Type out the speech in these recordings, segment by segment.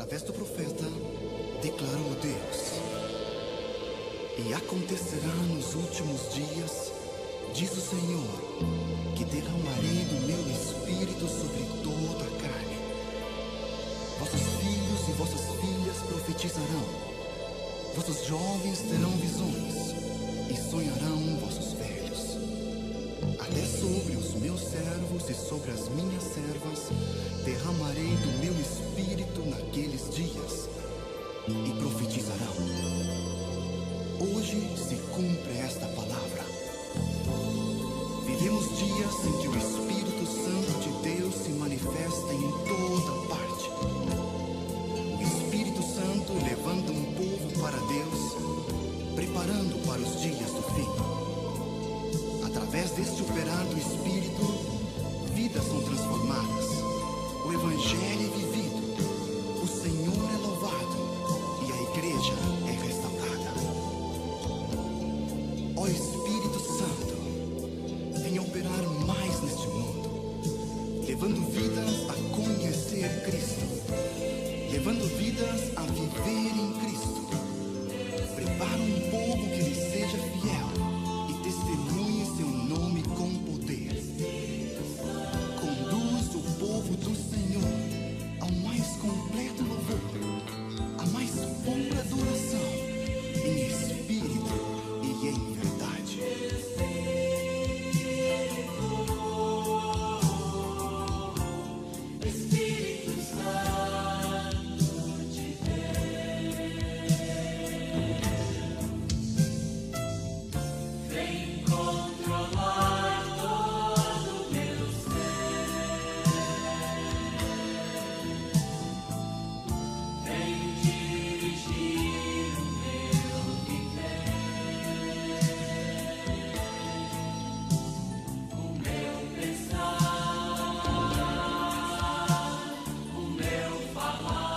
através do profeta, declarou Deus: e acontecerá nos últimos dias, diz o Senhor, que derramarei do meu espírito sobre toda a carne. Vossos filhos e vossas filhas profetizarão, vossos jovens terão visões, e sonharão vossos velhos. Até sobre os meus servos e sobre as minhas servas derramarei do meu espírito naqueles dias, e profetizarão. Hoje se cumpre esta palavra. Vivemos dias em que o Espírito Santo de Deus se manifesta em toda parte. O Espírito Santo levando um povo para Deus, preparando para os dias do fim. Através deste operar do Espírito, vidas são transformadas, o Evangelho é vivido, o Senhor é louvado e a igreja é restaurada. Ó Espírito Santo, venha operar mais neste mundo, levando vidas a conhecer Cristo, levando vidas a viver em Cristo. Prepara um povo que lhe seja fiel e testemunhe seu nome com poder. Conduz o povo do Senhor ao mais completo louvor, à mais pura adoração, em espírito e em verdade. Espírito Santo de Deus, vem controlar todo meu ser, vem dirigir o meu viver, o meu pensar, o meu falar,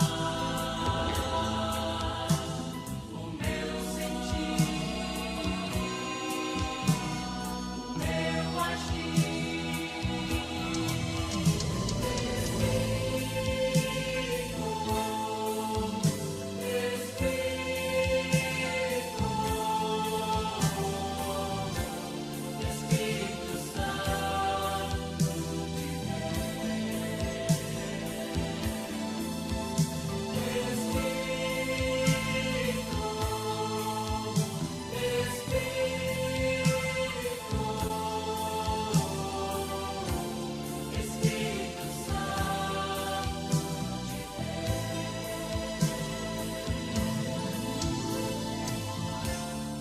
o meu sentir, o meu agir. Espírito Santo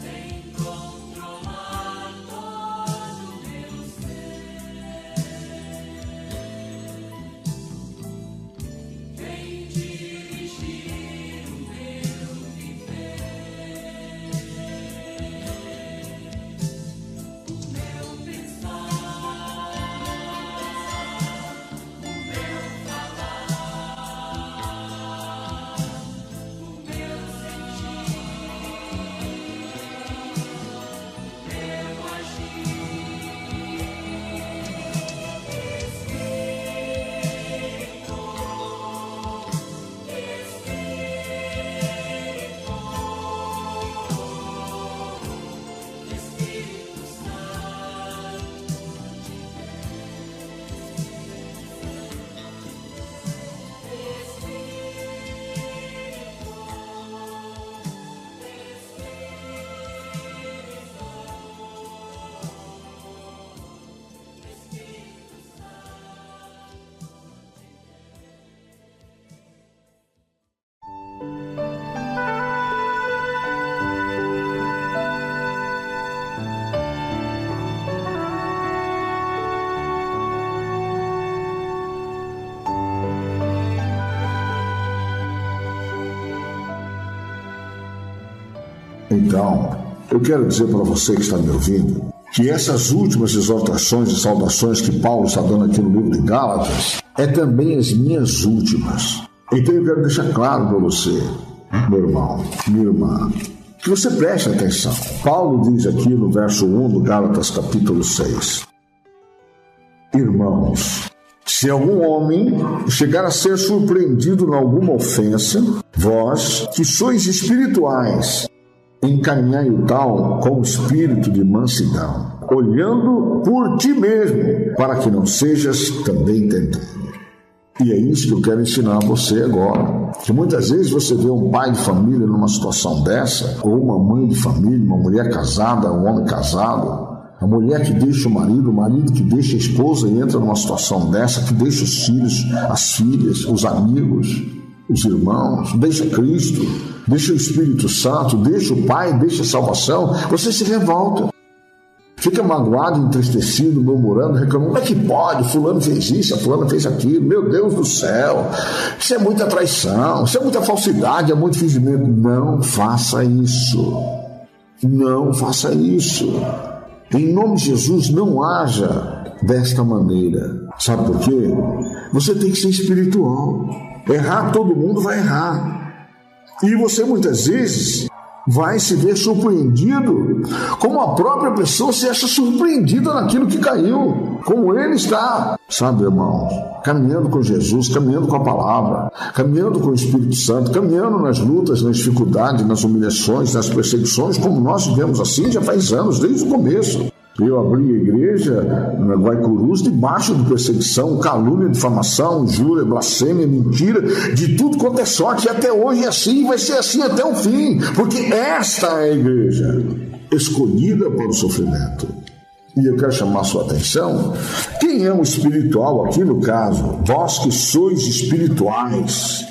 vem controlar todo meu ser, vem dirigir o meu viver, o meu pensar, o meu falar, o meu sentir, o meu agir. Espírito Santo Então, eu quero dizer para você que está me ouvindo que essas últimas exortações e saudações que Paulo está dando aqui no livro de Gálatas é também as minhas últimas. Então eu quero deixar claro para você, meu irmão, minha irmã, que você preste atenção. Paulo diz aqui no verso 1 do Gálatas capítulo 6: Irmãos, Se algum homem chegar a ser surpreendido em alguma ofensa, vós, que sois espirituais, encaminhai o tal com o espírito de mansidão, olhando por ti mesmo, para que não sejas também tentado. E é isso que eu quero ensinar a você agora. Que muitas vezes você vê um pai de família numa situação dessa, ou uma mãe de família, uma mulher casada, um homem casado, a mulher que deixa o marido que deixa a esposa e entra numa situação dessa, que deixa os filhos, as filhas, os amigos, os irmãos, deixa Cristo, deixa o Espírito Santo, deixa o Pai, deixa a salvação, você se revolta. Fica magoado, entristecido, murmurando, reclamando. Como é que pode? Fulano fez isso, fulano fez aquilo. Meu Deus do céu, isso é muita traição, isso é muita falsidade, é muito fingimento. Não faça isso. Não faça isso. Em nome de Jesus, não haja desta maneira. Sabe por quê? Você tem que ser espiritual. Errar, todo mundo vai errar. E você muitas vezes vai se ver surpreendido, como a própria pessoa se acha surpreendida naquilo que caiu, como ele está. Sabe, irmãos, caminhando com Jesus, caminhando com a palavra, caminhando com o Espírito Santo, caminhando nas lutas, nas dificuldades, nas humilhações, nas perseguições, como nós vivemos assim já faz anos, desde o começo. Eu abri a igreja na Guaicurus debaixo de perseguição, calúnia, difamação, injúria, blasfêmia, mentira, de tudo quanto é sorte, e até hoje é assim, e vai ser assim até o fim, porque esta é a igreja escolhida para o sofrimento. E eu quero chamar a sua atenção, quem é o espiritual aqui no caso? Vós que sois espirituais.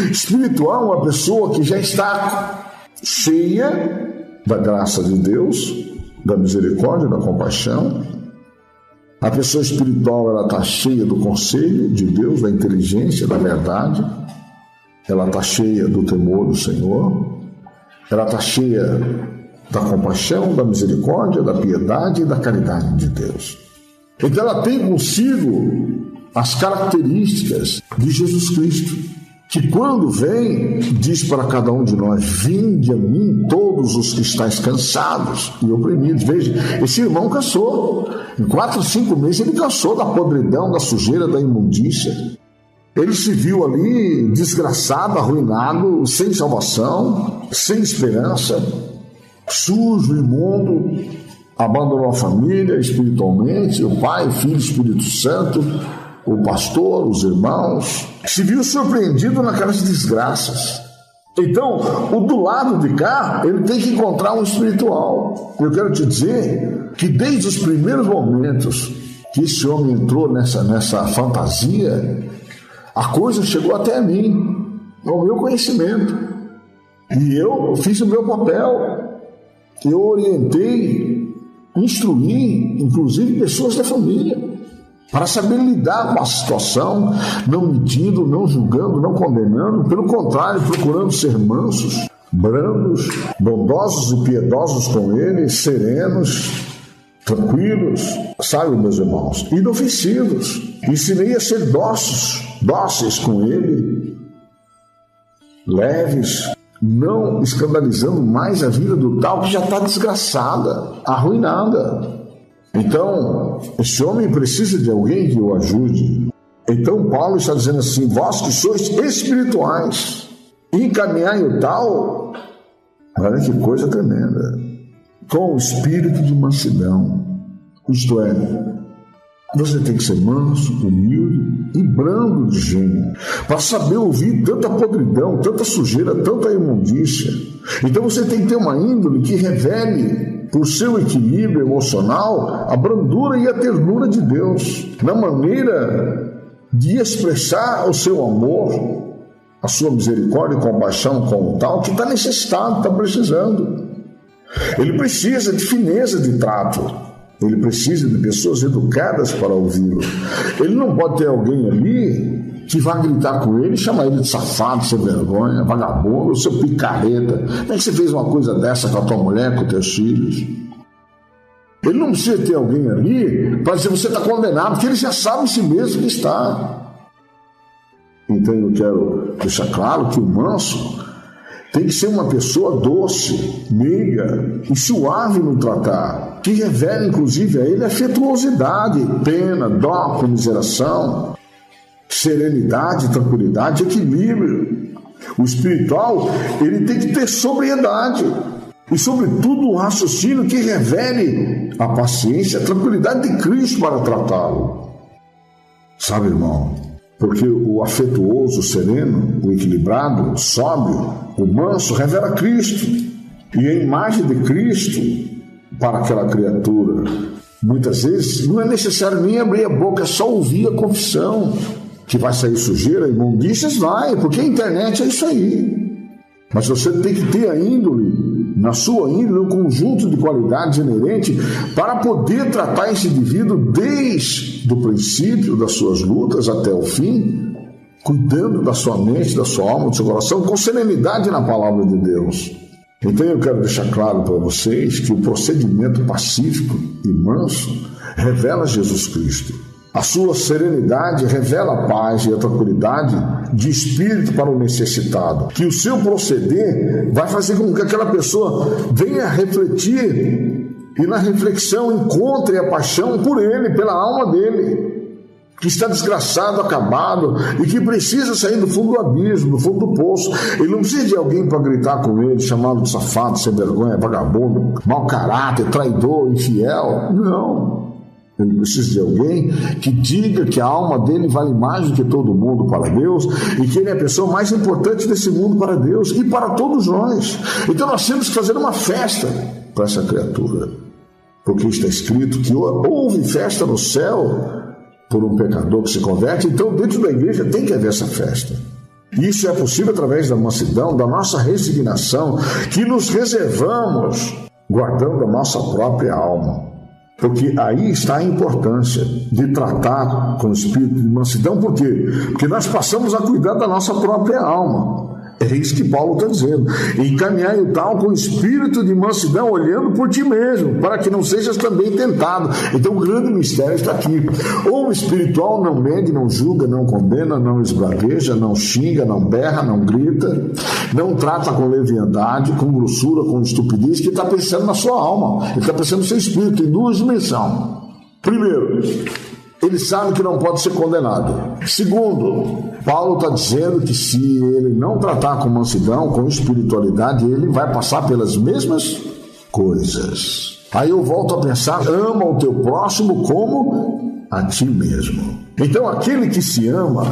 Espiritual é uma pessoa que já está cheia da graça de Deus, da misericórdia, da compaixão. A pessoa espiritual, ela está cheia do conselho de Deus, da inteligência, da verdade. Ela está cheia do temor do Senhor. Ela está cheia da compaixão, da misericórdia, da piedade e da caridade de Deus. Então ela tem consigo as características de Jesus Cristo, que quando vem, diz para cada um de nós: vinde a mim todos os que estáis cansados e oprimidos. Veja, esse irmão cansou. Em 4 ou 5 meses ele cansou da podridão, da sujeira, da imundícia. Ele se viu ali desgraçado, arruinado, sem salvação, sem esperança, sujo, imundo, abandonou a família espiritualmente, o Pai, o Filho, o Espírito Santo, o pastor, os irmãos, se viu surpreendido naquelas desgraças. Então, o do lado de cá, ele tem que encontrar um espiritual. Eu quero te dizer que desde os primeiros momentos que esse homem entrou nessa fantasia, a coisa chegou até a mim, ao meu conhecimento. E eu fiz o meu papel. Eu orientei, instruí, inclusive pessoas da família, para saber lidar com a situação, não mentindo, não julgando, não condenando, pelo contrário, procurando ser mansos, brandos, bondosos e piedosos com ele, serenos, tranquilos, sabe, meus irmãos, inofensivos. Ensinei a ser dóceis com ele, leves, não escandalizando mais a vida do tal que já está desgraçada, arruinada. Então, esse homem precisa de alguém que o ajude. Então Paulo está dizendo assim: vós que sois espirituais, encaminhai o tal, olha que coisa tremenda, com o espírito de mansidão. Isto é, você tem que ser manso, humilde e brando de gênio, para saber ouvir tanta podridão, tanta sujeira, tanta imundícia. Então você tem que ter uma índole que revele, por seu equilíbrio emocional, a brandura e a ternura de Deus, na maneira de expressar o seu amor, a sua misericórdia e compaixão com o tal que está necessitado, está precisando. Ele precisa de fineza de trato, ele precisa de pessoas educadas para ouvi-lo. Ele não pode ter alguém ali que vai gritar com ele, chamar ele de safado, sem vergonha, vagabundo, seu picareta. Como é que você fez uma coisa dessa com a tua mulher, com teus filhos? Ele não precisa ter alguém ali para dizer: você está condenado, porque ele já sabe em si mesmo que está. Então eu quero deixar claro que o manso tem que ser uma pessoa doce, meiga e suave no tratar, que revela inclusive a ele afetuosidade, pena, dó, comiseração. serenidade, tranquilidade, equilíbrio. O espiritual, ele tem que ter sobriedade. E, sobretudo, um raciocínio que revele a paciência, a tranquilidade de Cristo para tratá-lo. Sabe, irmão? Porque o afetuoso, o sereno, o equilibrado, o sóbrio, o manso, revela Cristo. E a imagem de Cristo para aquela criatura. Muitas vezes não é necessário nem abrir a boca, é só ouvir a confissão. Que vai sair sujeira, imundícias, vai, porque a internet é isso aí. Mas você tem que ter a índole, na sua índole, um conjunto de qualidades inerentes para poder tratar esse indivíduo desde o princípio das suas lutas até o fim, cuidando da sua mente, da sua alma, do seu coração, com serenidade na palavra de Deus. Então eu quero deixar claro para vocês que o procedimento pacífico e manso revela Jesus Cristo. A sua serenidade revela a paz e a tranquilidade de espírito para o necessitado. Que o seu proceder vai fazer com que aquela pessoa venha refletir e na reflexão encontre a paixão por ele, pela alma dele, que está desgraçado, acabado e que precisa sair do fundo do abismo, do fundo do poço. Ele não precisa de alguém para gritar com ele, chamá-lo de safado, sem vergonha, vagabundo, mau caráter, traidor, infiel. Não. Ele precisa de alguém que diga que a alma dele vale mais do que todo mundo para Deus e que ele é a pessoa mais importante desse mundo para Deus e para todos nós. Então nós temos que fazer uma festa para essa criatura, porque está escrito que houve festa no céu por um pecador que se converte. Então dentro da igreja tem que haver essa festa. Isso é possível através da mansidão, da nossa resignação, que nos reservamos guardando a nossa própria alma. Porque aí está a importância de tratar com o espírito de mansidão. Por quê? Porque nós passamos a cuidar da nossa própria alma. É isso que Paulo está dizendo. Encaminhai o tal com espírito de mansidão, olhando por ti mesmo, para que não sejas também tentado. Então o grande mistério está aqui. O espiritual não mede, não julga, não condena, não esbraveja, não xinga, não berra, não grita, não trata com leviandade, com grossura, com estupidez, que está pensando na sua alma. Ele está pensando no seu espírito, em duas dimensões. Primeiro, ele sabe que não pode ser condenado. Segundo, Paulo está dizendo que se ele não tratar com mansidão, com espiritualidade, ele vai passar pelas mesmas coisas. Aí eu volto a pensar, ama o teu próximo como a ti mesmo. Então aquele que se ama,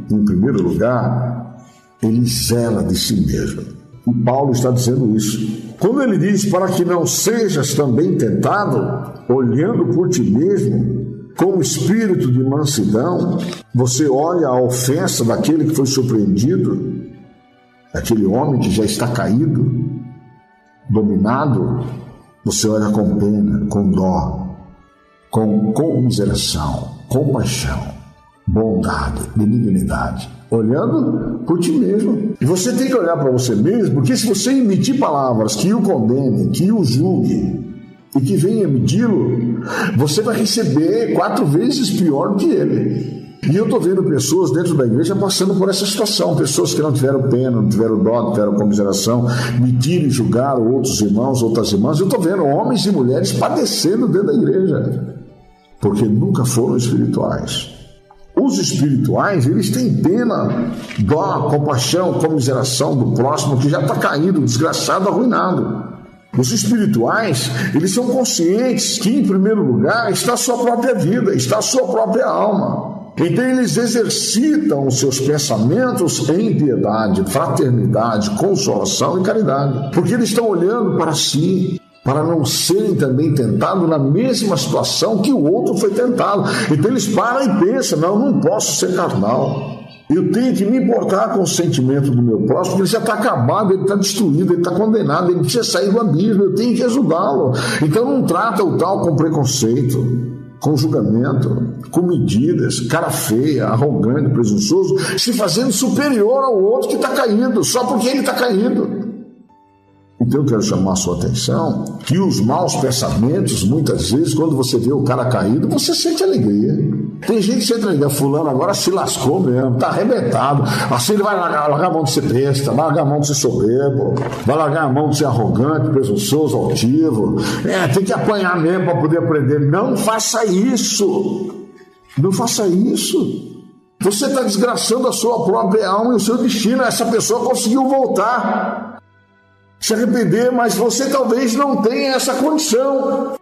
em primeiro lugar, ele zela de si mesmo. E Paulo está dizendo isso. Quando ele diz, para que não sejas também tentado, olhando por ti mesmo, com o espírito de mansidão, você olha a ofensa daquele que foi surpreendido, aquele homem que já está caído, dominado, você olha com pena, com dó, com comiseração, compaixão, bondade, benignidade, olhando por ti mesmo. E você tem que olhar para você mesmo, porque se você emitir palavras que o condenem, que o julguem e que venha medi-lo, você vai receber 4 vezes pior do que ele. E eu estou vendo pessoas dentro da igreja passando por essa situação, pessoas que não tiveram pena, não tiveram dó, não tiveram comiseração, mediram e julgaram outros irmãos, outras irmãs. Eu estou vendo homens e mulheres padecendo dentro da igreja, porque nunca foram espirituais. Os espirituais, eles têm pena, dó, compaixão, comiseração do próximo que já está caído, desgraçado, arruinado. Os espirituais, eles são conscientes que, em primeiro lugar, está a sua própria vida, está a sua própria alma. Então eles exercitam os seus pensamentos em piedade, fraternidade, consolação e caridade. Porque eles estão olhando para si, para não serem também tentados na mesma situação que o outro foi tentado. Então eles param e pensam, não posso ser carnal. Eu tenho que me importar com o sentimento do meu próximo, porque ele já está acabado, ele está destruído, ele está condenado, ele precisa sair do abismo, eu tenho que ajudá-lo. Então não trata o tal com preconceito, com julgamento, com medidas, cara feia, arrogante, presunçoso, se fazendo superior ao outro que está caído, só porque ele está caído. Então eu quero chamar a sua atenção que os maus pensamentos, muitas vezes, quando você vê o cara caído, você sente alegria. Tem gente que sente alegria, fulano agora se lascou mesmo, está arrebentado. Assim ele vai largar a mão de ser besta, vai largar a mão de ser soberbo, vai largar a mão de ser arrogante, presunçoso, altivo. Tem que apanhar mesmo para poder aprender. Não faça isso. Não faça isso. Você está desgraçando a sua própria alma e o seu destino. Essa pessoa conseguiu voltar, se arrepender, mas você talvez não tenha essa condição.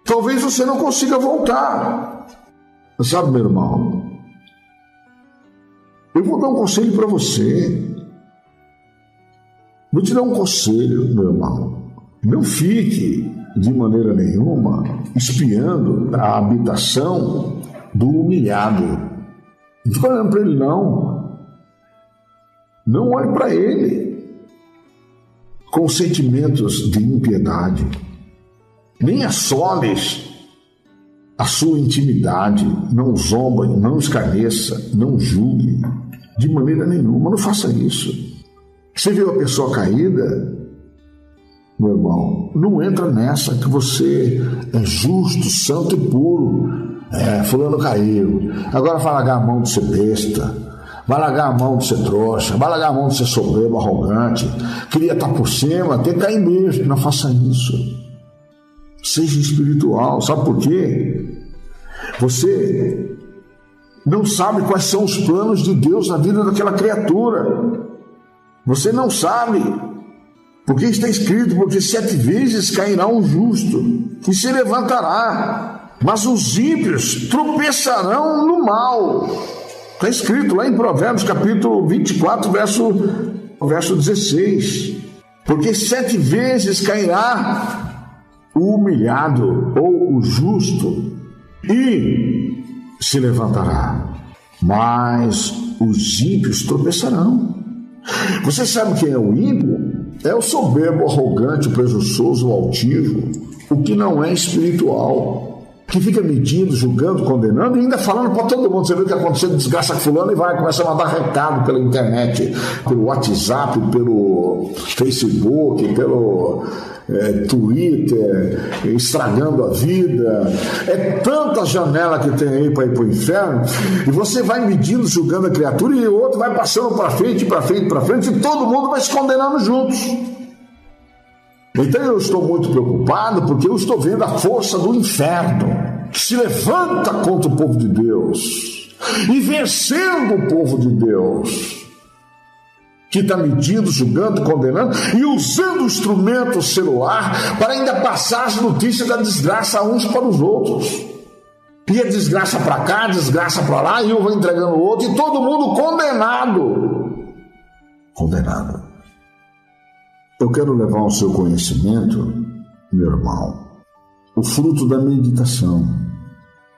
Talvez você não consiga voltar. Sabe, meu irmão, eu vou dar um conselho para você. Vou te dar um conselho, meu irmão. Não fique de maneira nenhuma espiando a habitação do humilhado. Não fica olhando para ele, não. Não olhe para ele com sentimentos de impiedade. Nem assoles a sua intimidade. Não zomba, não escarneça, não julgue. De maneira nenhuma, não faça isso. Você viu a pessoa caída? Meu irmão, não entra nessa que você é justo, santo e puro. Fulano caiu. Agora vai largar a mão de ser besta, vai largar a mão de ser trouxa, vai largar a mão de ser soberbo, arrogante, queria estar por cima, tem que cair mesmo. Não faça isso. Seja espiritual. Sabe por quê? Você não sabe quais são os planos de Deus na vida daquela criatura. Você não sabe. Porque está escrito, porque 7 vezes cairá um justo e se levantará. Mas os ímpios tropeçarão no mal. Está escrito lá em Provérbios capítulo 24, verso 16. Porque 7 vezes cairá o humilhado ou o justo e se levantará. Mas os ímpios tropeçarão. Você sabe quem é o ímpio? É o soberbo, arrogante, o presunçoso, o altivo, o que não é espiritual, que fica medindo, julgando, condenando e ainda falando para todo mundo. Você vê o que aconteceu, desgraça fulano, e começa a mandar recado pela internet, pelo WhatsApp, pelo Facebook, pelo Twitter, estragando a vida. É tanta janela que tem aí para ir para o inferno, e você vai medindo, julgando a criatura, e o outro vai passando para frente, para frente, para frente, e todo mundo vai se condenando juntos. Então eu estou muito preocupado, porque eu estou vendo a força do inferno que se levanta contra o povo de Deus e vencendo o povo de Deus, que está medindo, julgando, condenando e usando o instrumento celular para ainda passar as notícias da desgraça uns para os outros. E a desgraça para cá, desgraça para lá, e um vai entregando o outro, e todo mundo condenado. Condenado. Eu quero levar ao seu conhecimento, meu irmão, o fruto da meditação.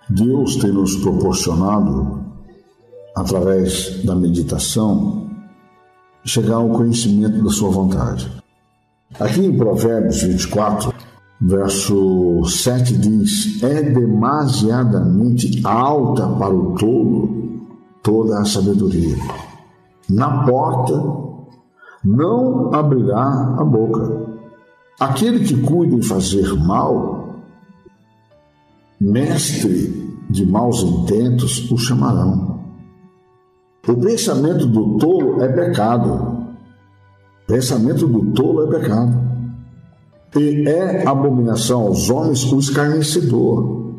Deus tem nos proporcionado, através da meditação, chegar ao conhecimento da sua vontade. Aqui em Provérbios 24, verso 7 diz: é demasiadamente alta para o tolo toda a sabedoria. Na porta não abrirá a boca. Aquele que cuida em fazer mal, mestre de maus intentos o chamarão. O pensamento do tolo é pecado. O pensamento do tolo é pecado. E é abominação aos homens o escarnecedor.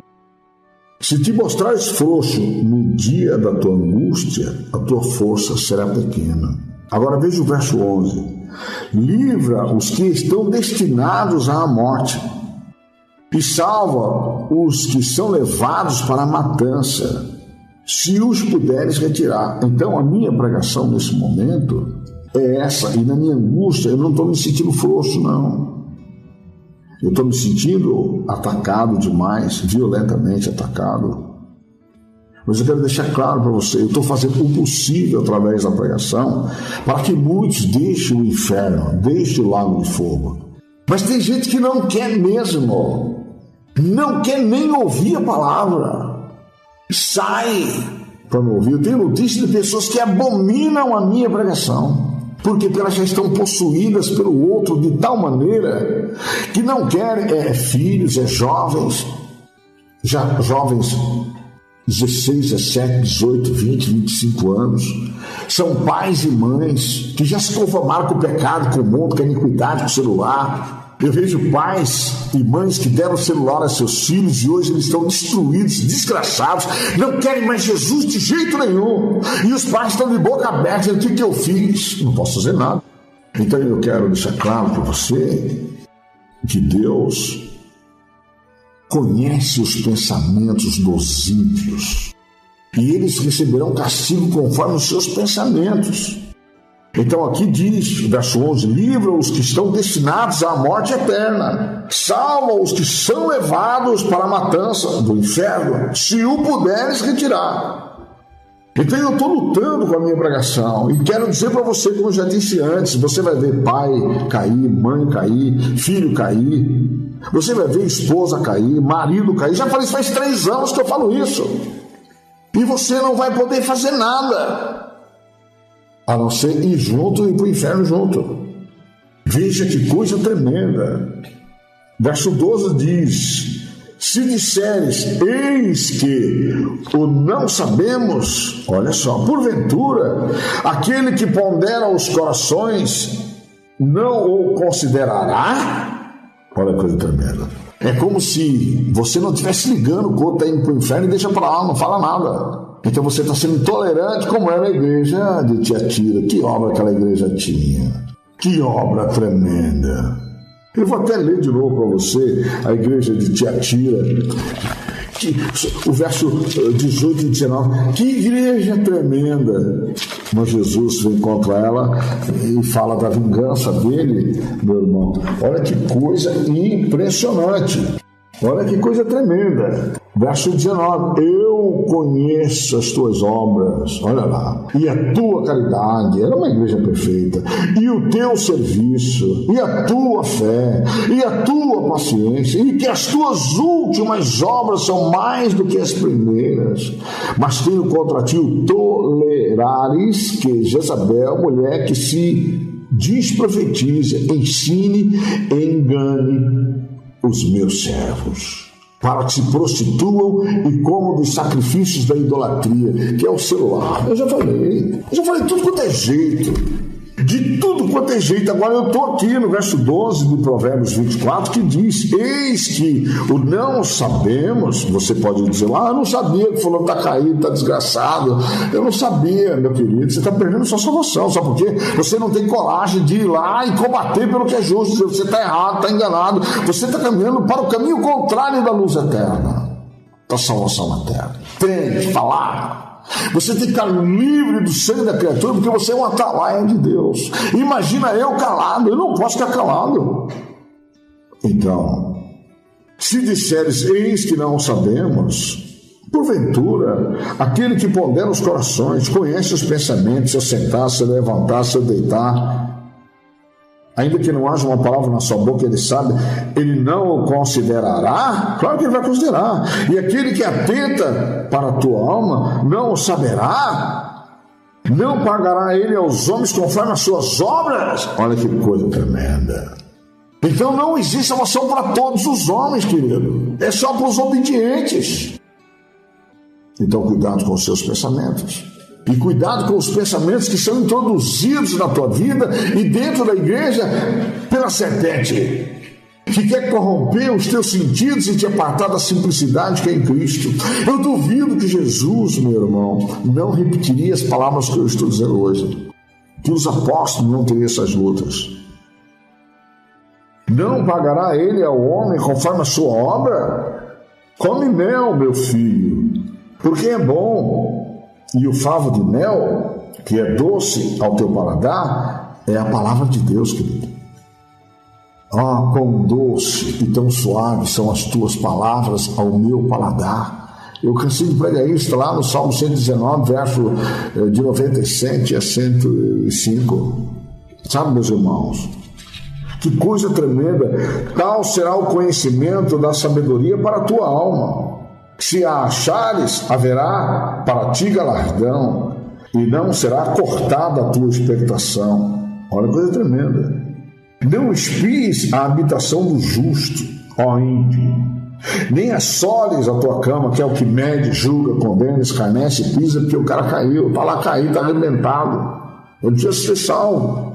Se te mostrares frouxo no dia da tua angústia, a tua força será pequena. Agora veja o verso 11. Livra os que estão destinados à morte e salva os que são levados para a matança, se os puderes retirar. Então a minha pregação nesse momento é essa, e na minha angústia eu não estou me sentindo frouxo, não. Eu estou me sentindo atacado demais, violentamente atacado. Mas eu quero deixar claro para você, eu estou fazendo o possível através da pregação para que muitos deixem o inferno, deixem o lago de fogo. Mas tem gente que não quer mesmo, não quer nem ouvir a palavra, sai para não ouvir. Eu tenho notícia de pessoas que abominam a minha pregação, porque elas já estão possuídas pelo outro de tal maneira que não querem filhos, jovens, já jovens 16, 17, 18, 20, 25 anos, são pais e mães que já se conformaram com o pecado, com o mundo, com a iniquidade, com o celular, Eu vejo pais e mães que deram celular a seus filhos e hoje eles estão destruídos, desgraçados, não querem mais Jesus de jeito nenhum. E os pais estão de boca aberta, o que eu fiz? Não posso fazer nada. Então eu quero deixar claro para você que Deus conhece os pensamentos dos ímpios e eles receberão castigo conforme os seus pensamentos. Então aqui diz, verso 11, livra os que estão destinados à morte eterna, salva os que são levados para a matança do inferno, se o puderes retirar. Então eu estou lutando com a minha pregação e quero dizer para você, como eu já disse antes, você vai ver pai cair, mãe cair, filho cair, você vai ver esposa cair, marido cair. Já falei isso faz 3 anos que eu falo isso. E você não vai poder fazer nada a não ser ir junto e para o inferno junto. Veja que coisa tremenda. Verso 12 diz: se disseres, eis que o não sabemos, olha só, porventura, aquele que pondera os corações não o considerará? Olha que coisa tremenda. É como se você não estivesse ligando o outro, está indo para o inferno e deixa para lá, não fala nada. Então você está sendo intolerante, como era a igreja de Tiatira. Que obra aquela igreja tinha? Que obra tremenda! Eu vou até ler de novo para você a igreja de Tiatira, o verso 18 e 19. Que igreja tremenda! Mas Jesus vem contra ela e fala da vingança dele, meu irmão. Olha que coisa impressionante! Olha que coisa tremenda. Verso 19. Eu conheço as tuas obras, olha lá, e a tua caridade, era uma igreja perfeita, e o teu serviço, e a tua fé, e a tua paciência, e que as tuas últimas obras são mais do que as primeiras. Mas tenho contra ti o tolerares que Jezabel, mulher que se desprofetiza, ensine e engane os meus servos, para que se prostituam e comam dos sacrifícios da idolatria, que é o celular. Eu já falei tudo quanto é jeito, de tudo quanto é jeito. Agora eu estou aqui no verso 12 de Provérbios 24, que diz: eis que o não sabemos. Você pode dizer lá, eu não sabia que fulano está caído, está desgraçado. Eu não sabia, meu querido. Você está perdendo sua salvação. Sabe por quê? Você não tem coragem de ir lá e combater pelo que é justo. Você está errado, está enganado. Você está caminhando para o caminho contrário da luz eterna, da salvação eterna. Tem que falar. Você tem que ficar livre do sangue da criatura, porque você é um atalaia de Deus. Imagina eu calado, eu não posso ficar calado. Então, se disseres, eis que não sabemos, porventura, aquele que pondera os corações, conhece os pensamentos, se eu sentar, se eu levantar, se eu deitar, ainda que não haja uma palavra na sua boca, ele sabe, ele não o considerará? Claro que ele vai considerar. E aquele que atenta para a tua alma, não o saberá? Não pagará ele aos homens conforme as suas obras? Olha que coisa tremenda. Então não existe salvação para todos os homens, querido. É só para os obedientes. Então cuidado com os seus pensamentos. E cuidado com os pensamentos que são introduzidos na tua vida e dentro da igreja pela serpente, que quer corromper os teus sentidos e te apartar da simplicidade que é em Cristo. Eu duvido que Jesus, meu irmão, não repetiria as palavras que eu estou dizendo hoje, que os apóstolos não teriam essas lutas. Não pagará ele ao homem conforme a sua obra? Come mel, meu filho, porque é bom. E o favo de mel, que é doce ao teu paladar, é a palavra de Deus, querido. Ah, quão doce e tão suave são as tuas palavras ao meu paladar. Eu cansei de pregar isso lá no Salmo 119, verso de 97 a 105. Sabe, meus irmãos? Que coisa tremenda. Tal será o conhecimento da sabedoria para a tua alma. Se a achares, haverá para ti galardão, e não será cortada a tua expectação. Olha que coisa tremenda. Não espies a habitação do justo, ó ímpio, nem assoles a tua cama, que é o que mede, julga, condena, escarnece, pisa, porque o cara caiu, está lá caído, está arrebentado. Ele precisa ser salvo.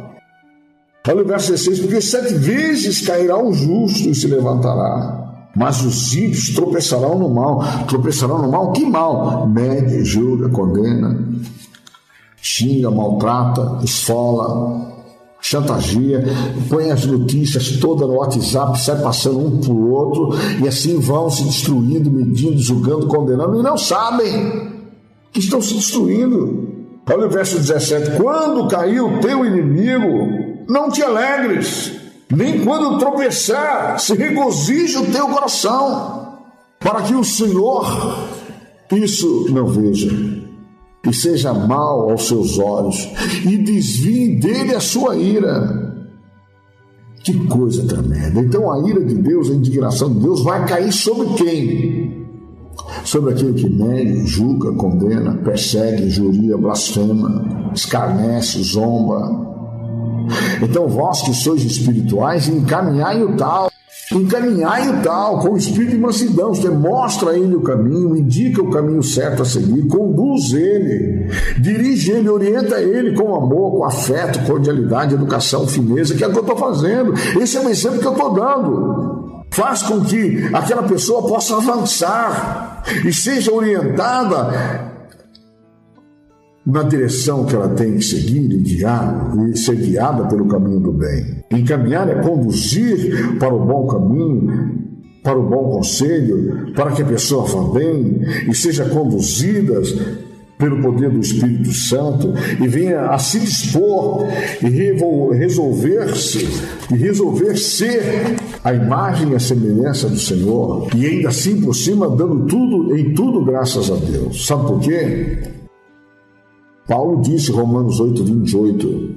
Olha o verso 16, porque 7 vezes cairá o justo e se levantará, mas os ímpios tropeçarão no mal. Tropeçarão no mal? Que mal? Mede, julga, condena, xinga, maltrata, esfola, chantageia, põe as notícias todas no WhatsApp, sai passando um para o outro, e assim vão se destruindo, medindo, julgando, condenando, e não sabem que estão se destruindo. Olha o verso 17, quando cair o teu inimigo, não te alegres, nem quando tropeçar, se regozije o teu coração, para que o Senhor isso não veja, e seja mal aos seus olhos, e desvie dele a sua ira. Que coisa tremenda! Então a ira de Deus, a indignação de Deus vai cair sobre quem? Sobre aquele que nega, julga, condena, persegue, injuria, blasfema, escarnece, zomba. Então vós que sois espirituais, encaminhai o tal com o espírito de mansidão. Você mostra a ele o caminho, indica o caminho certo a seguir, conduz ele, dirige ele, orienta ele com amor, com afeto, cordialidade, educação, fineza, que é o que eu estou fazendo. Esse é o exemplo que eu estou dando. Faz com que aquela pessoa possa avançar e seja orientada na direção que ela tem que seguir e ser guiada pelo caminho do bem. Encaminhar é conduzir para o bom caminho, para o bom conselho, para que a pessoa vá bem e seja conduzida pelo poder do Espírito Santo e venha a se dispor e resolver ser a imagem e a semelhança do Senhor, e ainda assim por cima dando em tudo graças a Deus. Sabe por quê? Paulo disse, Romanos 8:28,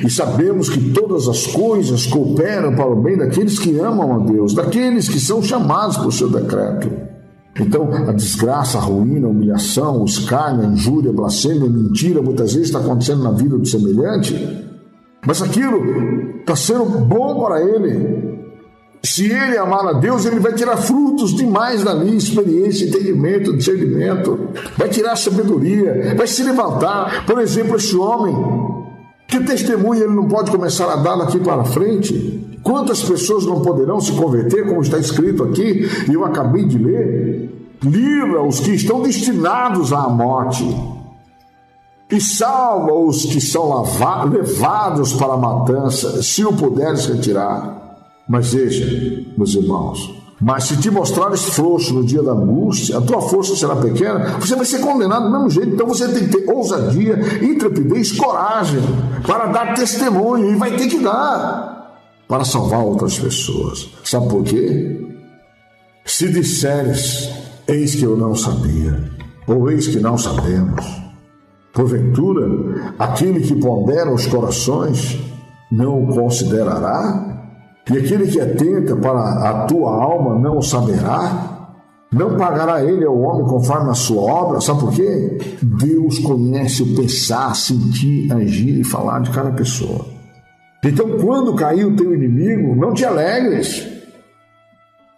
e sabemos que todas as coisas cooperam para o bem daqueles que amam a Deus, daqueles que são chamados por seu decreto. Então, a desgraça, a ruína, a humilhação, o escárnio, a injúria, a blasfêmia, a mentira, muitas vezes está acontecendo na vida do semelhante, mas aquilo está sendo bom para ele. Se ele amar a Deus, ele vai tirar frutos demais dali, experiência, entendimento, discernimento, vai tirar sabedoria, vai se levantar. Por exemplo, esse homem, que testemunha ele não pode começar a dar daqui para frente? Quantas pessoas não poderão se converter, como está escrito aqui, e eu acabei de ler? Livra os que estão destinados à morte e salva os que são levados para a matança, se o puderes retirar. Mas veja, meus irmãos, mas se te mostrares frouxo no dia da angústia, a tua força será pequena, você vai ser condenado do mesmo jeito. Então você tem que ter ousadia, intrepidez, coragem para dar testemunho, e vai ter que dar para salvar outras pessoas. Sabe por quê? Se disseres, eis que eu não sabia, ou eis que não sabemos, porventura aquele que pondera os corações não o considerará? E aquele que atenta para a tua alma não o saberá? Não pagará ele ao homem conforme a sua obra? Sabe por quê? Deus conhece o pensar, sentir, agir e falar de cada pessoa. Então, quando cair o teu inimigo, não te alegres.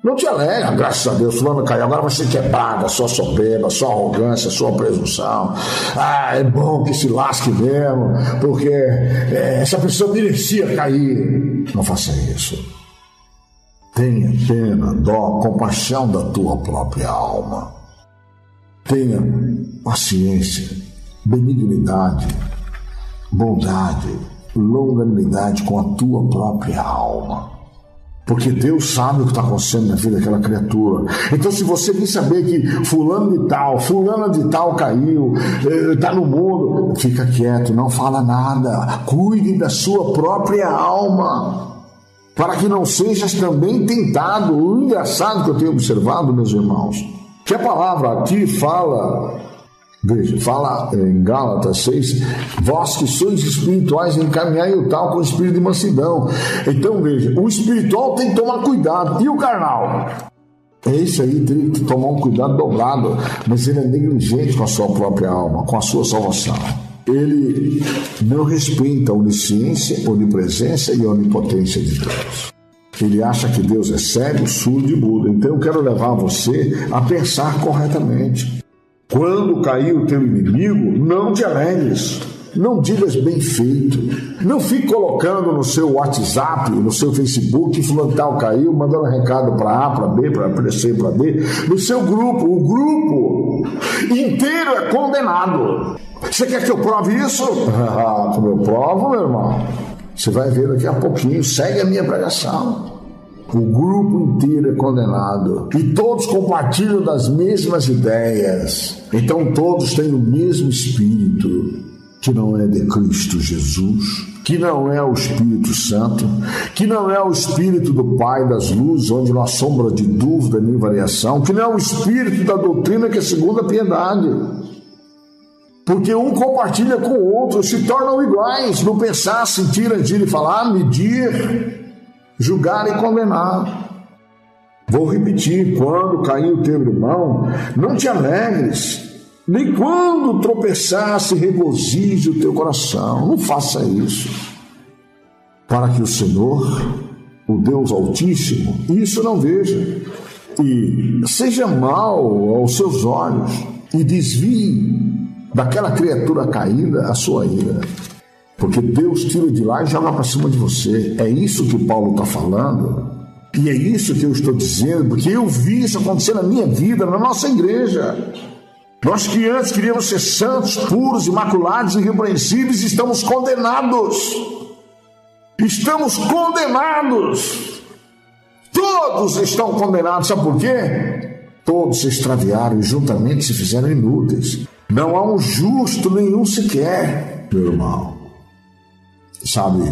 Não te alegres. Graças a Deus, fulano caiu. Agora vai ser quebrada a sua soberba, a sua arrogância, a sua presunção. É bom que se lasque mesmo, porque essa pessoa merecia cair. Não faça isso. Tenha pena, dó, compaixão da tua própria alma. Tenha paciência, benignidade, bondade, longanimidade com a tua própria alma. Porque Deus sabe o que está acontecendo na vida daquela criatura. Então, se você quer saber que fulana de tal caiu, está no mundo, fica quieto, não fala nada. Cuide da sua própria alma, para que não sejas também tentado. O engraçado que eu tenho observado, meus irmãos, que a palavra aqui fala... Veja, fala em Gálatas 6, vós que sois espirituais, encaminhai o tal com o espírito de mansidão. Então veja, o espiritual tem que tomar cuidado, e o carnal? Esse aí tem que tomar um cuidado dobrado, mas ele é negligente com a sua própria alma, com a sua salvação. Ele não respeita a onisciência, onipresença e a onipotência de Deus. Ele acha que Deus é cego, surdo e mudo. Então eu quero levar você a pensar corretamente. Quando cair o teu inimigo, não te alegres. Não digas bem feito. Não fique colocando no seu WhatsApp, no seu Facebook, fulano tal caiu, mandando recado para A, para B, para C, para D. No seu grupo, o grupo inteiro é condenado. Você quer que eu prove isso? Como eu provo, meu irmão? Você vai ver daqui a pouquinho. Segue a minha pregação. O grupo inteiro é condenado. E todos compartilham das mesmas ideias. Então todos têm o mesmo Espírito, que não é de Cristo Jesus, que não é o Espírito Santo, que não é o Espírito do Pai das luzes, onde não há sombra de dúvida nem variação, que não é o Espírito da doutrina, que é segundo a piedade. Porque um compartilha com o outro, se tornam iguais no pensar, sentir, agir e falar, medir, julgar e condenar. Vou repetir: quando cair o teu irmão, não te alegres, nem quando tropeçar se regozije o teu coração. Não faça isso, para que o Senhor, o Deus Altíssimo, isso não veja, e seja mal aos seus olhos, e desvie daquela criatura caída a sua ira. Porque Deus tira de lá e joga para cima de você. É isso que Paulo está falando. E é isso que eu estou dizendo, porque eu vi isso acontecer na minha vida, na nossa igreja. Nós que antes queríamos ser santos, puros, imaculados, irrepreensíveis, estamos condenados. Estamos condenados. Todos estão condenados. Sabe por quê? Todos se extraviaram e juntamente se fizeram inúteis. Não há um justo nenhum sequer, meu irmão. Sabe,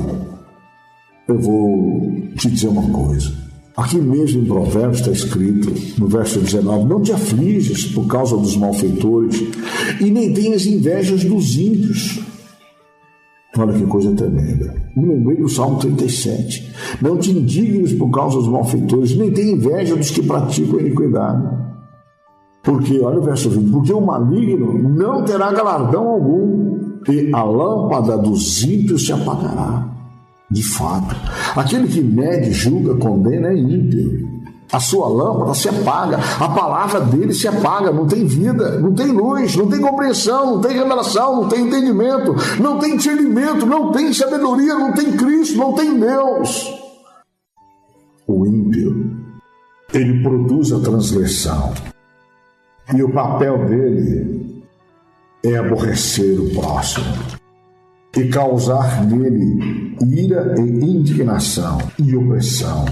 eu vou te dizer uma coisa. Aqui mesmo em Provérbios está escrito, no verso 19: não te afliges por causa dos malfeitores, e nem tenhas invejas dos ímpios. Olha que coisa tremenda. Me lembrei do Salmo 37. Não te indignes por causa dos malfeitores, nem tenha inveja dos que praticam a iniquidade. Porque, olha o verso 20, porque o maligno não terá galardão algum, e a lâmpada dos ímpios se apagará. De fato, aquele que mede, julga, condena é ímpio. A sua lâmpada se apaga, a palavra dele se apaga, não tem vida, não tem luz, não tem compreensão, não tem revelação, não tem entendimento, não tem discernimento, não tem sabedoria, não tem Cristo, não tem Deus. O ímpio, ele produz a transgressão. E o papel dele é aborrecer o próximo e causar nele ira e indignação e opressão,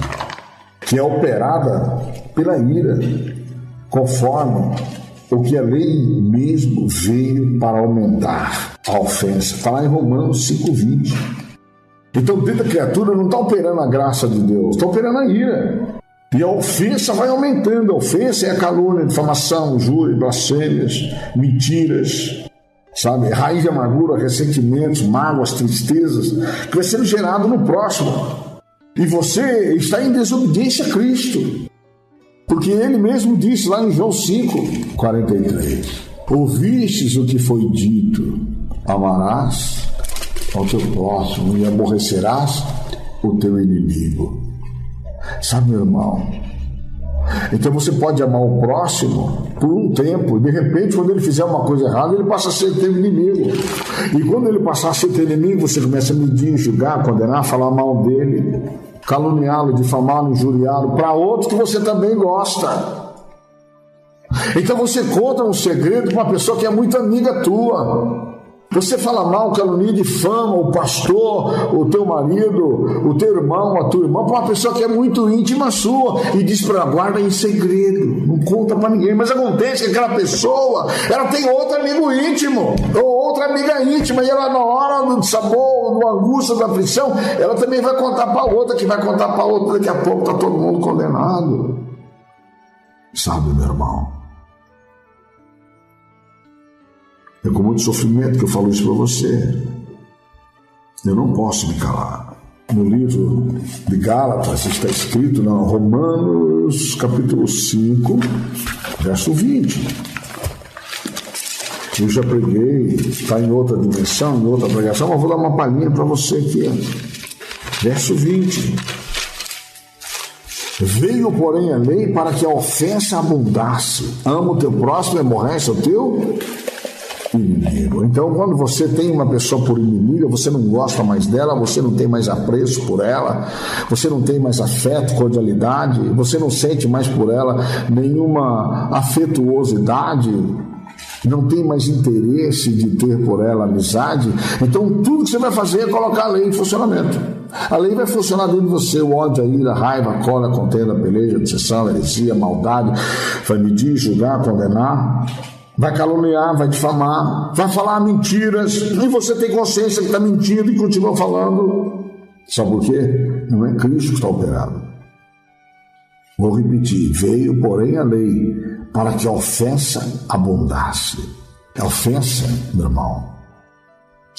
que é operada pela ira, conforme o que a lei mesmo veio para aumentar a ofensa. Está lá em Romanos 5:20. Então, dentro da criatura não está operando a graça de Deus, está operando a ira. E a ofensa vai aumentando. A ofensa é a calúnia, difamação, injúria, blasfêmias, mentiras, sabe? Raiz de amargura, ressentimentos, mágoas, tristezas, que vai sendo gerado no próximo. E você está em desobediência a Cristo. Porque ele mesmo disse lá em João 5:43: ouvistes o que foi dito, amarás ao teu próximo e aborrecerás o teu inimigo. Sabe, meu irmão? Então você pode amar o próximo por um tempo, e de repente, quando ele fizer uma coisa errada, ele passa a ser teu inimigo. E quando ele passar a ser teu inimigo, você começa a medir, julgar, condenar, falar mal dele, caluniá-lo, difamá-lo, injuriá-lo para outro que você também gosta. Então você conta um segredo para uma pessoa que é muito amiga tua. Você fala mal, calunia, difama o pastor, o teu marido, o teu irmão, a tua irmã, para uma pessoa que é muito íntima sua, e diz para ela: guarda em segredo, não conta para ninguém. Mas acontece que aquela pessoa, ela tem outro amigo íntimo, ou outra amiga íntima, e ela, na hora do sabor, da angústia, da aflição, ela também vai contar para outra, que vai contar para outra, daqui a pouco está todo mundo condenado. Sabe, meu irmão? É com muito sofrimento que eu falo isso para você. Eu não posso me calar. No livro de Gálatas está escrito, não, Romanos capítulo 5, verso 20. Eu já preguei, está em outra dimensão, em outra pregação, mas vou dar uma palhinha para você aqui. Verso 20. Veio, porém, a lei para que a ofensa abundasse. Ama o teu próximo e aborrece o teu inimigo. Então, quando você tem uma pessoa por inimiga, você não gosta mais dela, você não tem mais apreço por ela, você não tem mais afeto, cordialidade, você não sente mais por ela nenhuma afetuosidade, não tem mais interesse de ter por ela amizade. Então, tudo que você vai fazer é colocar a lei em funcionamento. A lei vai funcionar dentro de você: o ódio, a ira, a raiva, a cólera, a contenda, a peleja, a dissensão, a heresia, a maldade, vai medir, julgar, condenar, vai caluniar, vai difamar, vai falar mentiras, e você tem consciência que está mentindo e continua falando. Sabe por quê? Não é Cristo que está operado. Vou repetir: veio, porém, a lei para que a ofensa abundasse. A ofensa, meu irmão,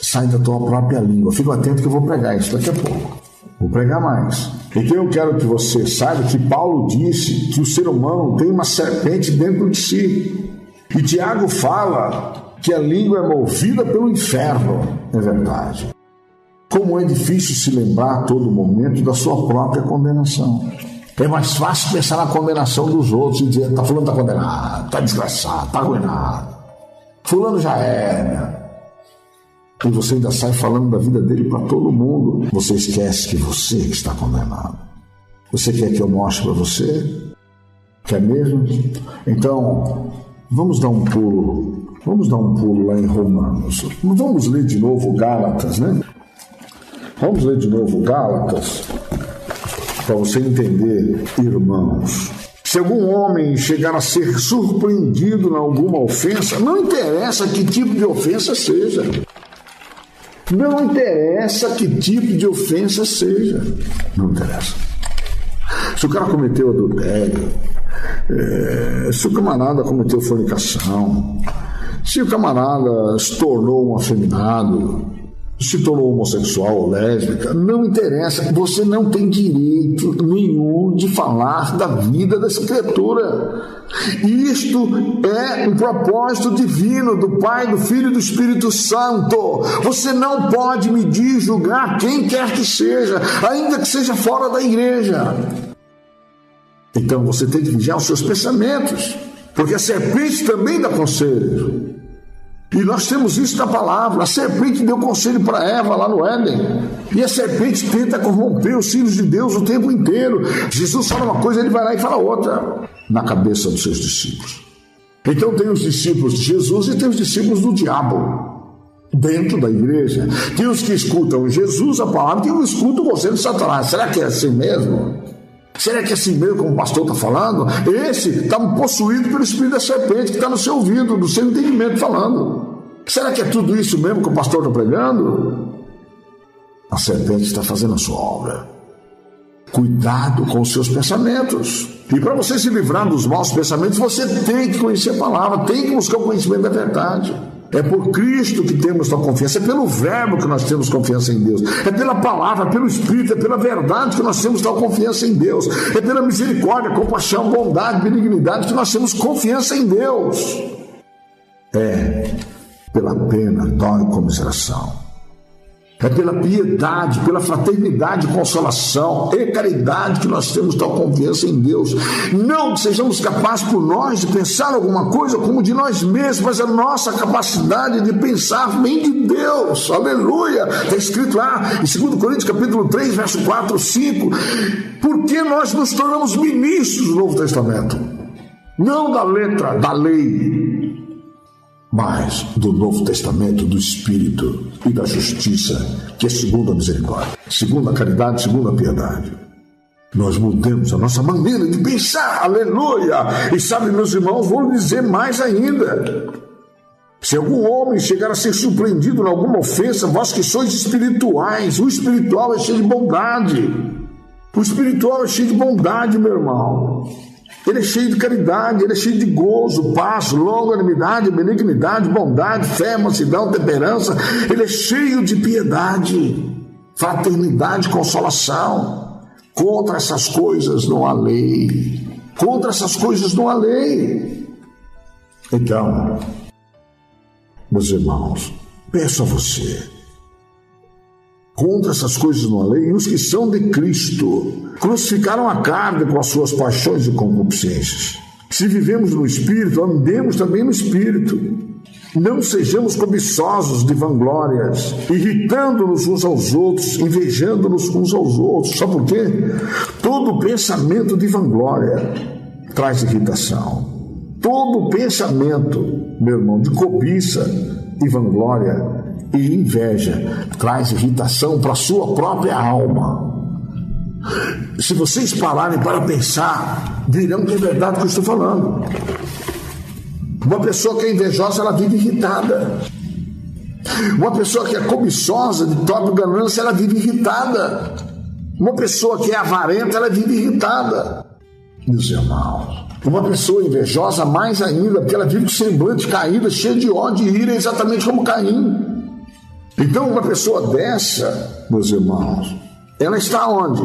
sai da tua própria língua. Fica atento que eu vou pregar isso daqui a pouco. Vou pregar mais. Então eu quero que você saiba que Paulo disse que o ser humano tem uma serpente dentro de si. E Tiago fala que a língua é movida pelo inferno. É verdade. Como é difícil se lembrar a todo momento da sua própria condenação. É mais fácil pensar na condenação dos outros e dizer: tá fulano tá condenado, tá desgraçado, tá arruinado, fulano já era. E você ainda sai falando da vida dele para todo mundo. Você esquece que você está condenado. Você quer que eu mostre para você? Quer mesmo? Então, vamos dar um pulo lá em Romanos. Vamos ler de novo Gálatas, né? Vamos ler de novo Gálatas, para você entender, irmãos. Se algum homem chegar a ser surpreendido em alguma ofensa, não interessa que tipo de ofensa seja. Não interessa que tipo de ofensa seja. Não interessa. Se o cara cometeu adultério, se o camarada cometeu fornicação, se o camarada se tornou um afeminado, se tornou homossexual ou lésbica, não interessa. Você não tem direito nenhum de falar da vida dessa criatura. Isto é um propósito divino do Pai, do Filho e do Espírito Santo. Você não pode medir, julgar quem quer que seja, ainda que seja fora da igreja. Então você tem que vigiar os seus pensamentos, porque a serpente também dá conselho. E nós temos isso na palavra. A serpente deu conselho para Eva lá no Éden. E a serpente tenta corromper os filhos de Deus o tempo inteiro. Jesus fala uma coisa, ele vai lá e fala outra na cabeça dos seus discípulos. Então tem os discípulos de Jesus e tem os discípulos do diabo dentro da igreja. Tem os que escutam Jesus, a palavra, e tem os que escutam o conselho de Satanás. Será que é assim mesmo? Será que é assim mesmo como o pastor está falando? Esse está possuído pelo espírito da serpente que está no seu ouvido, no seu entendimento falando. Será que é tudo isso mesmo que o pastor está pregando? A serpente está fazendo a sua obra. Cuidado com os seus pensamentos. E para você se livrar dos maus pensamentos, você tem que conhecer a palavra, tem que buscar o conhecimento da verdade. É por Cristo que temos a confiança, é pelo verbo que nós temos confiança em Deus, é pela palavra, pelo Espírito, é pela verdade que nós temos tal confiança em Deus, é pela misericórdia, compaixão, bondade, benignidade que nós temos confiança em Deus. É pela pena, dó e comiseração. É pela piedade, pela fraternidade, consolação e caridade que nós temos tal confiança em Deus. Não que sejamos capazes por nós de pensar alguma coisa como de nós mesmos, mas a nossa capacidade de pensar vem de Deus. Aleluia! Está escrito lá em 2 Coríntios capítulo 3, verso 4, 5. Porque nós nos tornamos ministros do Novo Testamento. Não da letra, da lei, mas do Novo Testamento, do Espírito e da justiça, que é segundo a misericórdia, segundo a caridade, segundo a piedade. Nós mudamos a nossa maneira de pensar, aleluia! E sabe, meus irmãos, vou dizer mais ainda. Se algum homem chegar a ser surpreendido em alguma ofensa, vós que sois espirituais, o espiritual é cheio de bondade. O espiritual é cheio de bondade, meu irmão. Ele é cheio de caridade, ele é cheio de gozo, paz, longanimidade, benignidade, bondade, fé, mansidão, temperança. Ele é cheio de piedade, fraternidade, consolação. Contra essas coisas não há lei. Contra essas coisas não há lei. Então, meus irmãos, peço a você, contra essas coisas não há lei, e os que são de Cristo crucificaram a carne com as suas paixões e concupiscências. Se vivemos no Espírito, andemos também no Espírito. Não sejamos cobiçosos de vanglórias, irritando-nos uns aos outros, invejando-nos uns aos outros. Sabe por quê? Todo pensamento de vanglória traz irritação. Todo pensamento, meu irmão, de cobiça e vanglória e inveja traz irritação para a sua própria alma. Se vocês pararem para pensar, dirão que é verdade o que eu estou falando. Uma pessoa que é invejosa, ela vive irritada. Uma pessoa que é cobiçosa, de torpe ganância, ela vive irritada. Uma pessoa que é avarenta, ela vive irritada. Meus irmãos, uma pessoa invejosa, mais ainda, porque ela vive com semblante caído, cheio de ódio e ira, exatamente como Caim. Então, uma pessoa dessa, meus irmãos, ela está onde?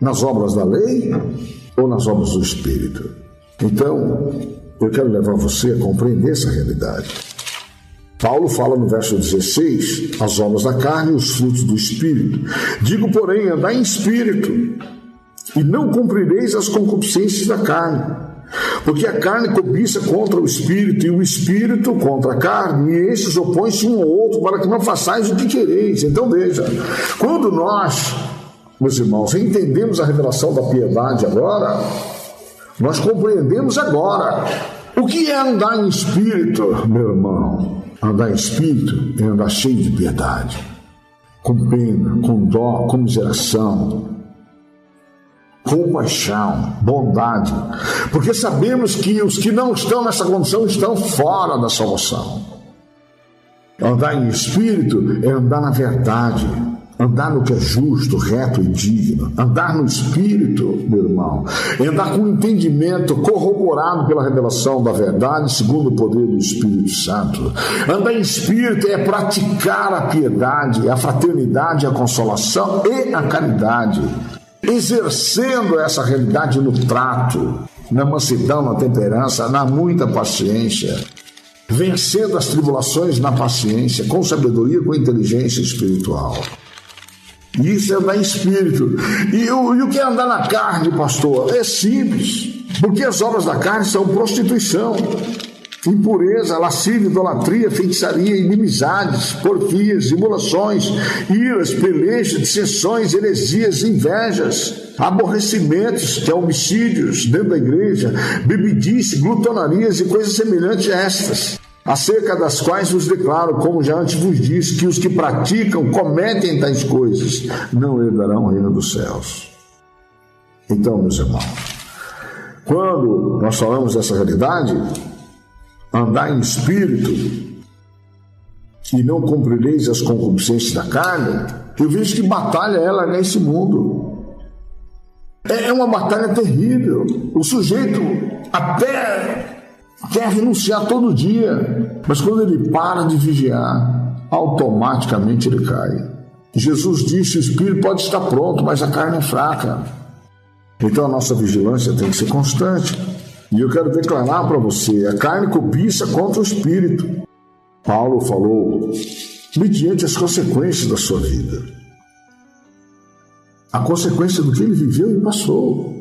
Nas obras da lei ou nas obras do Espírito? Então, eu quero levar você a compreender essa realidade. Paulo fala no verso 16, as obras da carne e os frutos do Espírito. Digo, porém, andai em Espírito, e não cumprireis as concupiscências da carne. Porque a carne cobiça contra o Espírito, e o Espírito contra a carne, e estes opõem-se um ao outro, para que não façais o que quereis. Então veja, quando nós, meus irmãos, entendemos a revelação da piedade agora, nós compreendemos agora o que é andar em Espírito, meu irmão. Andar em Espírito é andar cheio de piedade, com pena, com dó, com miseração, compaixão, bondade, porque sabemos que os que não estão nessa condição estão fora da salvação. Andar em Espírito é andar na verdade, andar no que é justo, reto e digno. Andar no Espírito, meu irmão, é andar com entendimento corroborado pela revelação da verdade, segundo o poder do Espírito Santo. Andar em Espírito é praticar a piedade, a fraternidade, a consolação e a caridade, exercendo essa realidade no trato, na mansidão, na temperança, na muita paciência, vencendo as tribulações na paciência, com sabedoria, com inteligência espiritual. Isso é andar em Espírito. E o que é andar na carne, pastor? É simples, porque as obras da carne são prostituição, impureza, lascívia, idolatria, feitiçaria, inimizades, porfias, simulações, iras, pelejas, dissensões, heresias, invejas, aborrecimentos, que é homicídios dentro da igreja, bebidice, glutonarias e coisas semelhantes a estas, acerca das quais vos declaro, como já antes vos disse, que os que praticam, cometem tais coisas, não herdarão o reino dos céus. Então, meus irmãos, quando nós falamos dessa realidade, andar em Espírito e não cumprireis as concupiscências da carne, eu vejo que batalha ela nesse mundo. É uma batalha terrível. O sujeito até quer renunciar todo dia, mas quando ele para de vigiar, automaticamente ele cai. Jesus disse: o Espírito pode estar pronto, mas a carne é fraca. Então a nossa vigilância tem que ser constante. E eu quero declarar para você, a carne cobiça contra o Espírito. Paulo falou mediante as consequências da sua vida. A consequência do que ele viveu e passou.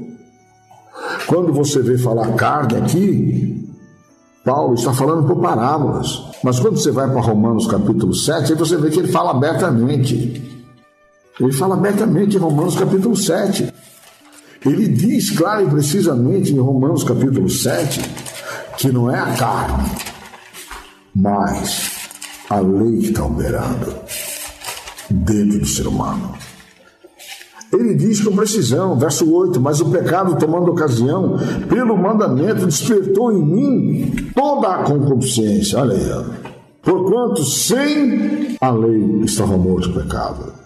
Quando você vê falar carne aqui, Paulo está falando por parábolas. Mas quando você vai para Romanos capítulo 7, aí você vê que ele fala abertamente. Ele fala abertamente em Romanos capítulo 7. Ele diz claro e precisamente em Romanos capítulo 7 que não é a carne, mas a lei que está operando dentro do ser humano. Ele diz com precisão, verso 8: mas o pecado, tomando ocasião pelo mandamento, despertou em mim toda a concupiscência. Olha aí, porquanto sem a lei estava morto o pecado.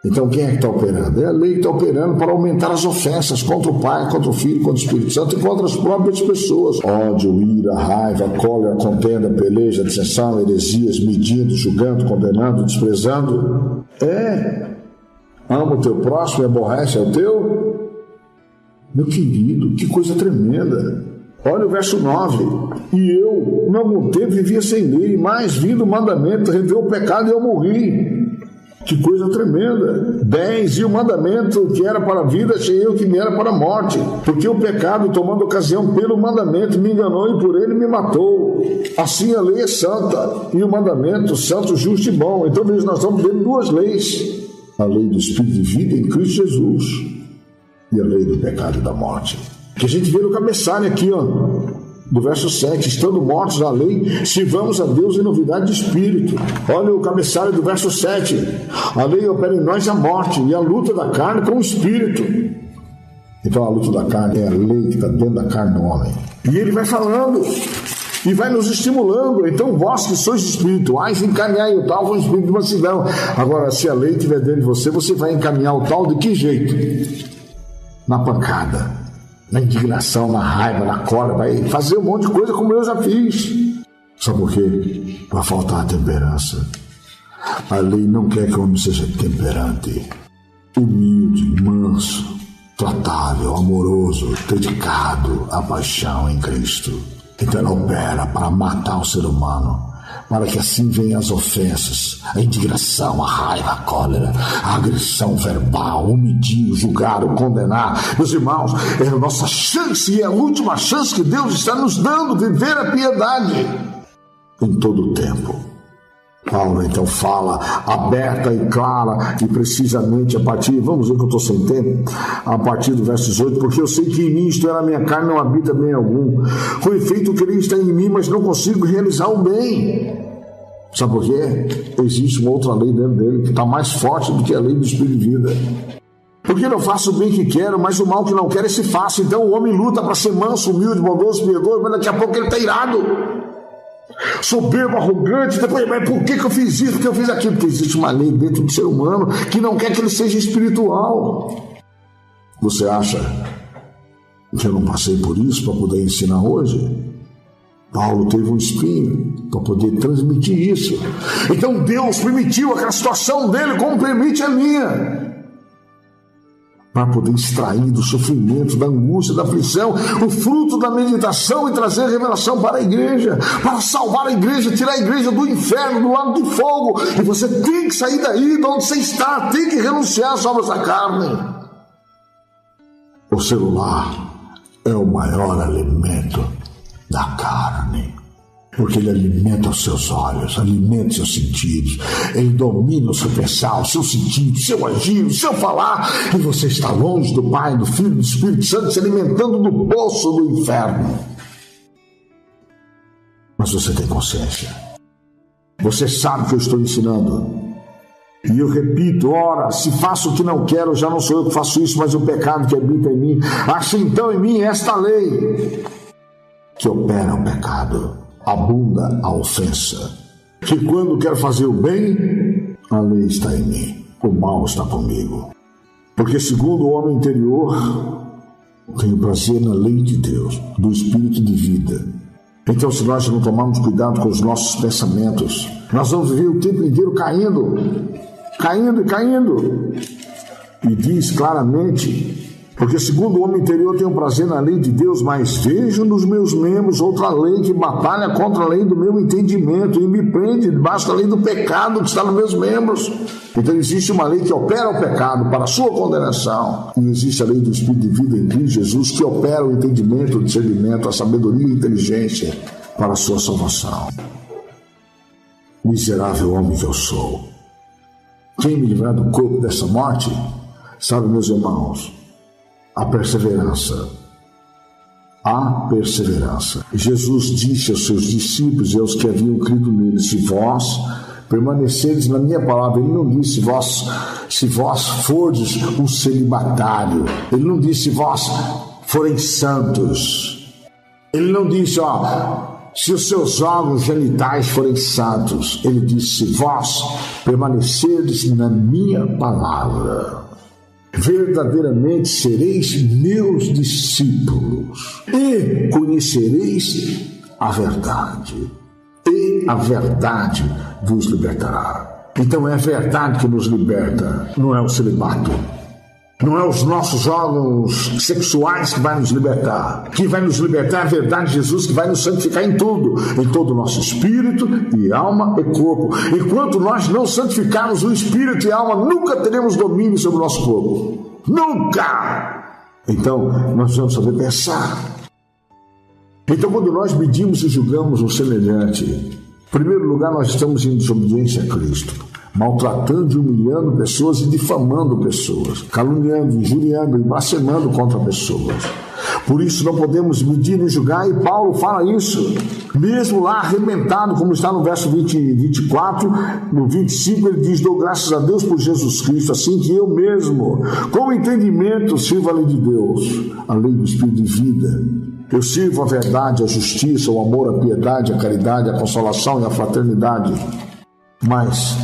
Então quem é que está operando? É a lei que está operando para aumentar as ofensas contra o Pai, contra o Filho, contra o Espírito Santo e contra as próprias pessoas. Ódio, ira, raiva, cólera, contenda, peleja, dissensão, heresias, medindo, julgando, condenando, desprezando. Ama o teu próximo e aborrece ao teu. Meu querido, que coisa tremenda. Olha o verso 9: e eu, não muito tempo, vivia sem lei, mas vindo o mandamento, reveu o pecado e eu morri. Que coisa tremenda. 10. E o mandamento que era para a vida, achei eu que me era para a morte. Porque o pecado, tomando ocasião pelo mandamento, me enganou e por ele me matou. Assim a lei é santa, e o mandamento santo, justo e bom. Então veja, nós estamos vendo duas leis. A lei do Espírito de vida em Cristo Jesus e a lei do pecado e da morte. Que a gente vê no cabeçalho aqui, do verso 7, estando mortos à lei, sirvamos a Deus em novidade de espírito. Olha o cabeçalho do verso 7. A lei opera em nós a morte e a luta da carne com o espírito. Então a luta da carne é a lei que está dentro da carne do homem. E ele vai falando e vai nos estimulando. Então vós que sois espirituais, encaminhai o tal com o espírito de mansidão. Agora, se a lei estiver dentro de você, você vai encaminhar o tal de que jeito? Na pancada, na indignação, na raiva, na cólera, vai fazer um monte de coisa como eu já fiz. Sabe por quê? Vai faltar a temperança. A lei não quer que o homem seja temperante, humilde, manso, tratável, amoroso, dedicado à paixão em Cristo. Então ela opera para matar o ser humano, para que assim venham as ofensas, a indignação, a raiva, a cólera, a agressão verbal, o medir, o julgar, o condenar. Meus irmãos, é a nossa chance e é a última chance que Deus está nos dando de viver a piedade em todo o tempo. Paulo então fala aberta e clara e precisamente a partir, vamos ver que eu estou sem tempo, a partir do verso 18, porque eu sei que em mim, isto é, na minha carne, não habita bem algum. Com efeito, o querer está em mim, mas não consigo realizar o bem. Sabe por quê? Existe uma outra lei dentro dele que está mais forte do que a lei do Espírito de vida. Porque não faço o bem que quero, mas o mal que não quero, esse faço. Então o homem luta para ser manso, humilde, bondoso, piedoso, mas daqui a pouco ele está irado, soberbo, arrogante. Depois, mas por que eu fiz isso? Porque eu fiz aquilo? Porque existe uma lei dentro do ser humano que não quer que ele seja espiritual. Você acha que eu não passei por isso para poder ensinar hoje? Paulo teve um espinho para poder transmitir isso. Então Deus permitiu aquela situação dele como permite a minha, para poder extrair do sofrimento, da angústia, da aflição, o fruto da meditação e trazer revelação para a igreja, para salvar a igreja, tirar a igreja do inferno, do lago de fogo. E você tem que sair daí, de onde você está, tem que renunciar às obras da carne. O celular é o maior alimento da carne, porque ele alimenta os seus olhos, alimenta os seus sentidos, ele domina o seu pensar, o seu sentido, o seu agir, o seu falar, e você está longe do Pai, do Filho, do Espírito Santo, se alimentando do poço do inferno. Mas você tem consciência, você sabe que eu estou ensinando, e eu repito, ora, se faço o que não quero, já não sou eu que faço isso, mas o pecado que habita em mim. Acha então em mim esta lei, que opera o pecado, abunda a ofensa, que quando quero fazer o bem, a lei está em mim, o mal está comigo. Porque segundo o homem interior, tenho prazer na lei de Deus, do Espírito de vida. Então, se nós não tomarmos cuidado com os nossos pensamentos, nós vamos viver o tempo inteiro caindo. E diz claramente, porque segundo o homem interior tenho prazer na lei de Deus, mas vejo nos meus membros outra lei que batalha contra a lei do meu entendimento e me prende debaixo da lei do pecado que está nos meus membros. Então existe uma lei que opera o pecado para a sua condenação, e existe a lei do Espírito de vida em Cristo Jesus que opera o entendimento, o discernimento, a sabedoria e a inteligência para a sua salvação. Miserável homem que eu sou, quem me livrar do corpo dessa morte? Sabe, meus irmãos, a perseverança. Jesus disse aos seus discípulos e aos que haviam crido nele, se vós permaneceres na minha palavra. Ele não disse se vós fordes um celibatário. Ele não disse se vós forem santos. Ele não disse se os seus órgãos genitais forem santos. Ele disse se vós permaneceres na minha palavra, verdadeiramente sereis meus discípulos e conhecereis a verdade, e a verdade vos libertará. Então é a verdade que nos liberta, não é o celibato. Não é os nossos órgãos sexuais que vai nos libertar. Que vai nos libertar é a verdade de Jesus, que vai nos santificar em tudo. Em todo o nosso espírito e alma e corpo. Enquanto nós não santificarmos o espírito e a alma, nunca teremos domínio sobre o nosso corpo. Nunca! Então, nós precisamos saber pensar. Então, quando nós medimos e julgamos o semelhante, em primeiro lugar, nós estamos em desobediência a Cristo. Maltratando e humilhando pessoas e difamando pessoas, caluniando, injuriando e blasfemando contra pessoas. Por isso não podemos medir nem julgar, e Paulo fala isso, mesmo lá arrebentado, como está no verso 24, no 25 ele diz: dou graças a Deus por Jesus Cristo, assim que eu mesmo, com entendimento, sirvo a lei de Deus, a lei do Espírito de vida. Eu sirvo a verdade, a justiça, o amor, a piedade, a caridade, a consolação e a fraternidade, mas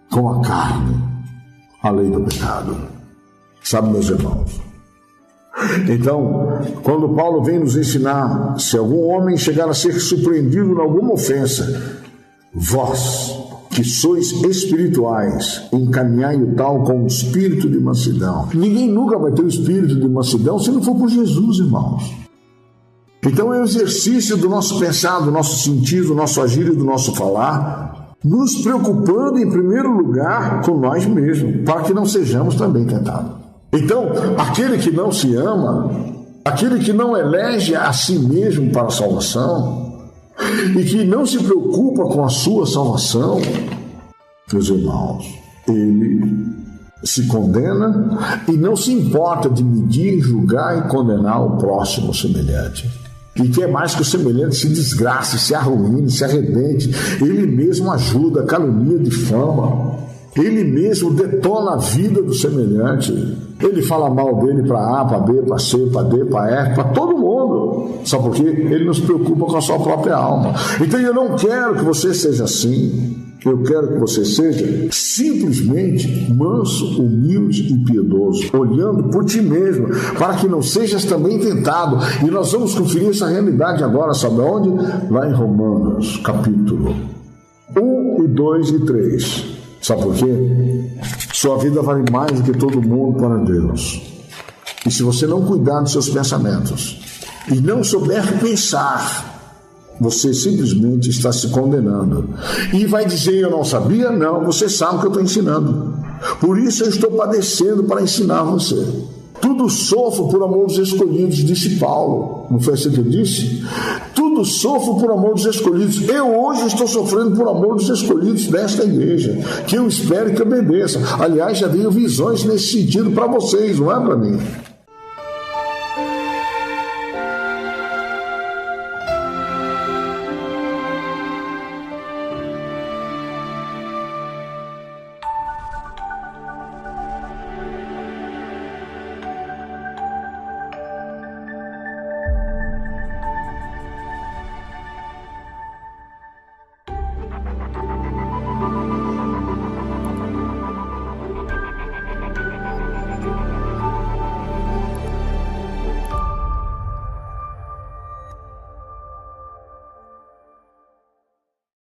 com a carne, a lei do pecado. Sabe, meus irmãos? Então, quando Paulo vem nos ensinar, se algum homem chegar a ser surpreendido em alguma ofensa, vós, que sois espirituais, encaminhai o tal com o espírito de mansidão. Ninguém nunca vai ter o espírito de mansidão se não for por Jesus, irmãos. Então é o exercício do nosso pensar, do nosso sentir, do nosso agir e do nosso falar, nos preocupando em primeiro lugar com nós mesmos, para que não sejamos também tentados. Então, aquele que não se ama, aquele que não elege a si mesmo para a salvação, e que não se preocupa com a sua salvação, meus irmãos, ele se condena e não se importa de medir, julgar e condenar o próximo semelhante. E quer mais que o semelhante se desgrace, se arruine, se arrebente. Ele mesmo ajuda, calunia, difama. Ele mesmo detona a vida do semelhante. Ele fala mal dele para A, para B, para C, para D, para E, para todo mundo. Sabe por quê? Ele não se preocupa com a sua própria alma. Então eu não quero que você seja assim. Eu quero que você seja simplesmente manso, humilde e piedoso, olhando por ti mesmo, para que não sejas também tentado. E nós vamos conferir essa realidade agora, sabe onde? Lá em Romanos, capítulo 1, e 2 e 3. Sabe por quê? Sua vida vale mais do que todo mundo para Deus. E se você não cuidar dos seus pensamentos e não souber pensar, você simplesmente está se condenando. E vai dizer: eu não sabia? Não, você sabe o que eu estou ensinando. Por isso eu estou padecendo para ensinar você. Tudo sofro por amor dos escolhidos, disse Paulo. Não foi assim que ele disse? Tudo sofro por amor dos escolhidos. Eu hoje estou sofrendo por amor dos escolhidos desta igreja, que eu espero que obedeça. Aliás, já dei visões nesse sentido para vocês, não é para mim.